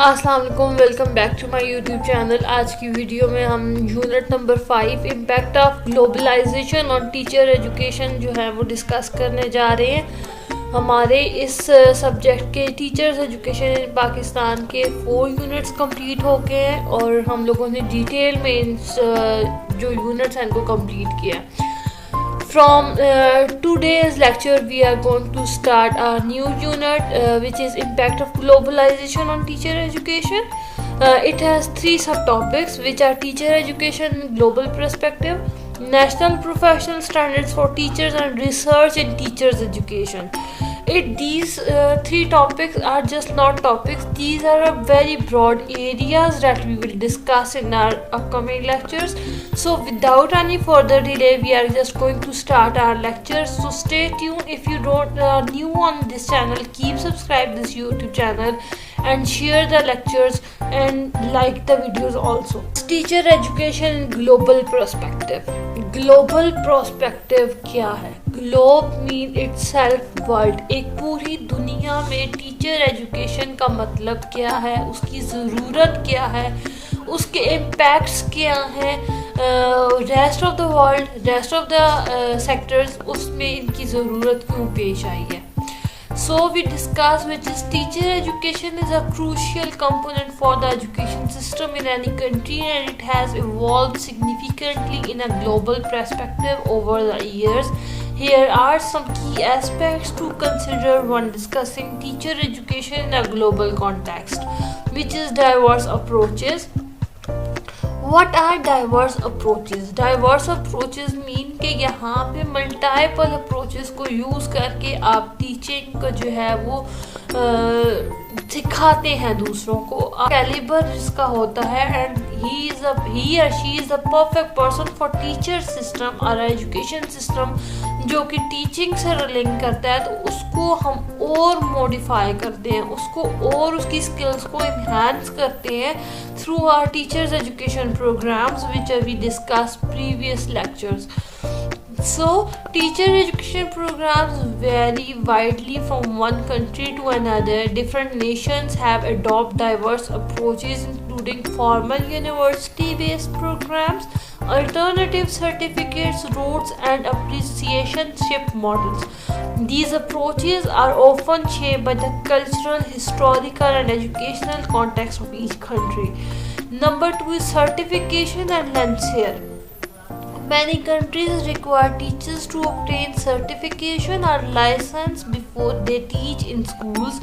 अस्सलाम वालेकुम, welcome back to my YouTube channel. आज की वीडियो में हम unit number 5 impact of globalisation on teacher education जो है वो डिस्कस करने जा रहे हैं। हमारे इस सब्जेक्ट के टीचर्स एजुकेशन इन पाकिस्तान के 4 यूनिट्स कंप्लीट हो गए हैं और हम लोगों ने डिटेल में इन जो यूनिट्स हैं इनको कंप्लीट किया। From today's lecture, we are going to start a new unit which is impact of globalization on teacher education. It has 3 subtopics which are teacher education in global perspective, national professional standards for teachers, and research in teachers education. These 3 topics are just not topics, these are a very broad areas that we will discuss in our upcoming lectures. So without any further delay, we are just going to start our lectures. So stay tuned. If you don't new on this channel, keep subscribe this YouTube channel and share the lectures and like the videos also. Teacher education in global perspective. Global perspective क्या है? Globe mean itself world. एक पूरी दुनिया में teacher education का मतलब क्या है, उसकी ज़रूरत क्या है, उसके इम्पैक्ट्स क्या हैं, rest of the world, rest of the sectors, उसमें इनकी ज़रूरत क्यों पेश आई है. So we discuss which is teacher education is a crucial component for the education system in any country, and it has evolved significantly in a global perspective over the years. Here are some key aspects to consider when discussing teacher education in a global context, which is diverse approaches. What are diverse approaches? Diverse approaches mean कि यहाँ पे multiple approaches को use करके आप teaching को जो है वो सिखाते हैं दूसरों को. कैलिबर जिसका होता है and he or she is the perfect person for teacher system और education system जो कि टीचिंग से रिलेट करता है, तो उसको हम और मॉडिफाई करते हैं, उसको और उसकी स्किल्स को इन्हांस करते हैं through our teachers education programmes which we discuss previous lectures. So, teacher education programs vary widely from one country to another. Different nations have adopted diverse approaches, including formal university-based programs, alternative certificates, routes, and apprenticeship models. These approaches are often shaped by the cultural, historical, and educational context of each country. Number 2 is certification and licensure. Many countries require teachers to obtain certification or license before they teach in schools.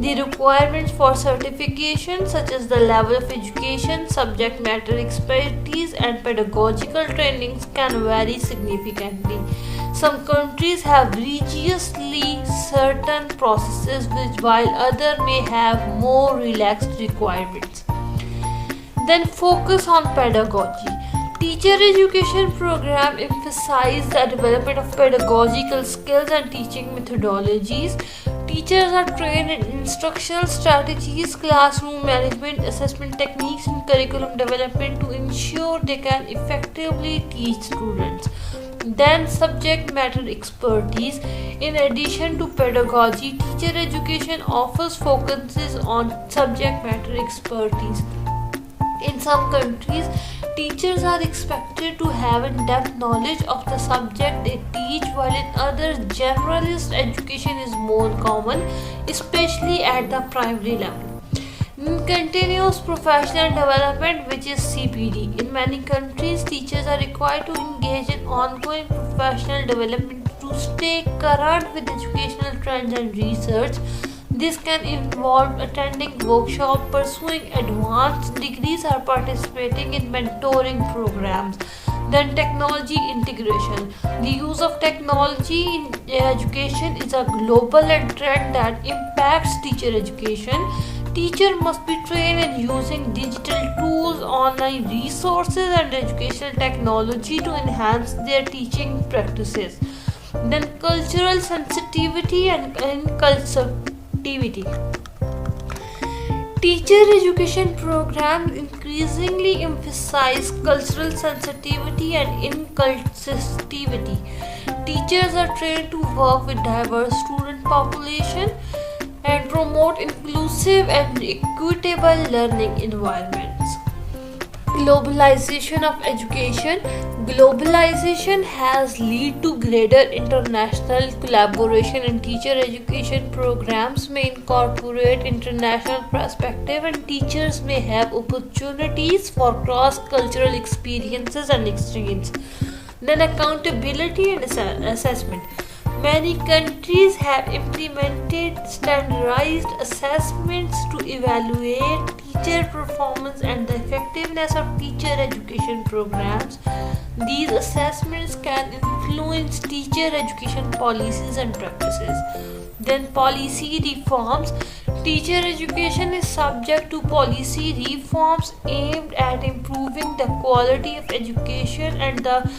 The requirements for certification, such as the level of education, subject matter expertise, and pedagogical trainings, can vary significantly. Some countries have religiously certain processes, while others may have more relaxed requirements. Then focus on pedagogy. Teacher education program emphasize the development of pedagogical skills and teaching methodologies. Teachers are trained in instructional strategies, classroom management, assessment techniques, and curriculum development to ensure they can effectively teach students. Then subject matter expertise. In addition to pedagogy, teacher education offers focuses on subject matter expertise. In some countries, teachers are expected to have in-depth knowledge of the subject they teach, while in others, generalist education is more common, especially at the primary level. Continuous professional development, which is CPD. In many countries, teachers are required to engage in ongoing professional development to stay current with educational trends and research. This can involve attending workshops, pursuing advanced degrees, or participating in mentoring programs. Then technology integration. The use of technology in education is a global trend that impacts teacher education. Teachers must be trained in using digital tools, online resources, and educational technology to enhance their teaching practices. Then cultural sensitivity and inclusivity. Teacher education programs increasingly emphasize cultural sensitivity and inclusivity. Teachers are trained to work with diverse student population and promote inclusive and equitable learning environments. Globalization of education. Globalization has led to greater international collaboration, and teacher education programs may incorporate international perspective, and teachers may have opportunities for cross-cultural experiences and exchange. Then accountability and assessment. Many countries have implemented standardized assessments to evaluate teacher performance and the effectiveness of teacher education programs. These assessments can influence teacher education policies and practices. Then policy reforms. Teacher education is subject to policy reforms aimed at improving the quality of education and the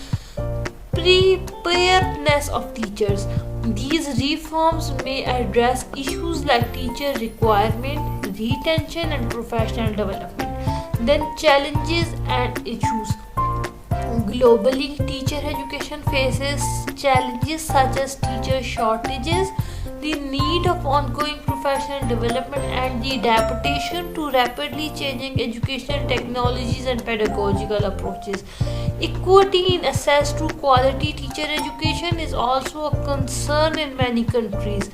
preparedness of teachers. These reforms may address issues like teacher requirement, retention, and professional development. Then challenges and issues. Globally, teacher education faces challenges such as teacher shortages, the need of ongoing professional development, and the adaptation to rapidly changing educational technologies and pedagogical approaches. Equity in access to quality teacher education is also a concern in many countries.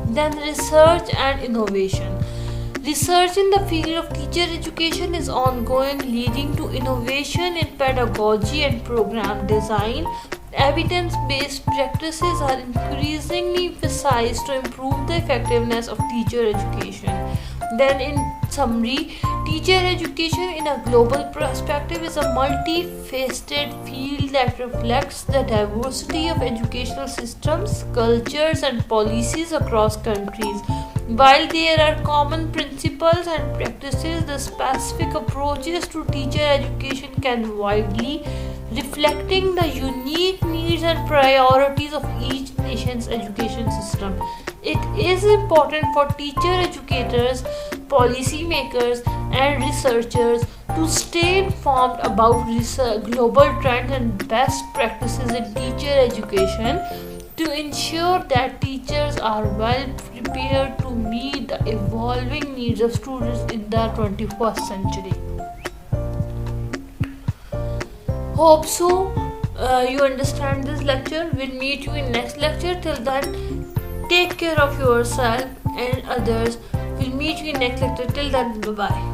Then research and innovation. Research in the field of teacher education is ongoing, leading to innovation in pedagogy and program design. Evidence-based practices are increasingly emphasized to improve the effectiveness of teacher education. Then in summary, teacher education in a global perspective is a multifaceted field that reflects the diversity of educational systems, cultures, and policies across countries. While there are common principles and practices, the specific approaches to teacher education can widely, reflecting the unique needs and priorities of each nation's education system. It is important for teacher educators, policymakers, and researchers to stay informed about global trends and best practices in teacher education to ensure that teachers are well prepared to meet the evolving needs of students in the 21st century. Hope so you understand this lecture. We'll meet you in next lecture. Till then, take care of yourself and others. We'll meet you in next lecture. Till then, bye bye.